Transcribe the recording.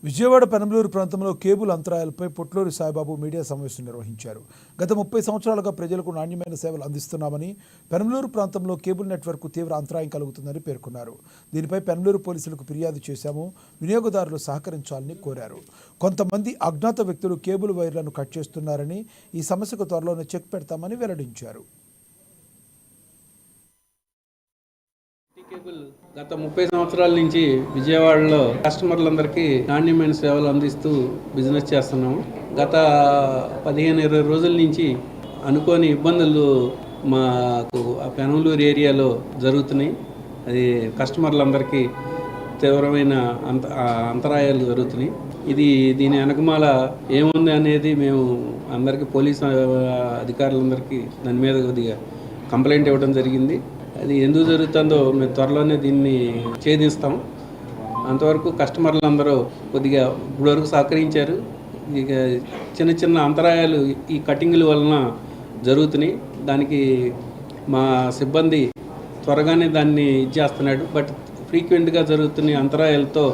విజయవాడ పెనంలూరు ప్రాంతంలో cable అంతరాయాలపై Potluri Saibaba media సమావేశం నిర్వహించారు. గత 30 సంవత్సరాలుగా ప్రజలకు నాణ్యమైన సేవలు అందిస్తున్నామని, పెనంలూరు ప్రాంతంలో కేబుల్ నెట్వర్క్ తీవ్ర అంతరాయం కలుగుతుందని పేర్కొన్నారు. దీనిపై పెనంలూరు పోలీసులకు ఫిర్యాదు చేశాము, వినియోగదారులు సహకరించాలని కోరారు. కొంతమంది అజ్ఞాత వ్యక్తులు కేబుల్ వైర్లను కట్ చేస్తున్నారని, ఈ సమస్యకు త్వరలోనే చెక్ పెడతామని వెల్లడించారు. కేబుల్ గత 30 సంవత్సరాల నుంచి విజయవాడలో కస్టమర్లందరికీ నాణ్యమైన సేవలు అందిస్తూ బిజినెస్ చేస్తున్నాము. గత 15-20 రోజుల నుంచి అనుకోని ఇబ్బందులు మాకు ఆ పెనంలూరు ఏరియాలో జరుగుతున్నాయి. అది కస్టమర్లందరికీ తీవ్రమైన అంతరాయాలు జరుగుతున్నాయి. దీని వెనకమాల ఏముంది అనేది మేము అందరికీ పోలీసు అధికారులందరికీ దాని మీద కొద్దిగా కంప్లైంట్ ఇవ్వడం జరిగింది. అది ఎందుకు జరుగుతుందో మేము త్వరలోనే దీన్ని ఛేదిస్తాం. అంతవరకు కస్టమర్లు అందరూ కొద్దిగా ఇప్పటివరకు సహకరించారు. ఇక చిన్న చిన్న అంతరాయాలు ఈ కటింగ్ల వలన జరుగుతున్నాయి. దానికి మా సిబ్బంది త్వరగానే దాన్ని చేస్తున్నాడు. బట్ ఫ్రీక్వెంట్గా జరుగుతున్న అంతరాయాలతో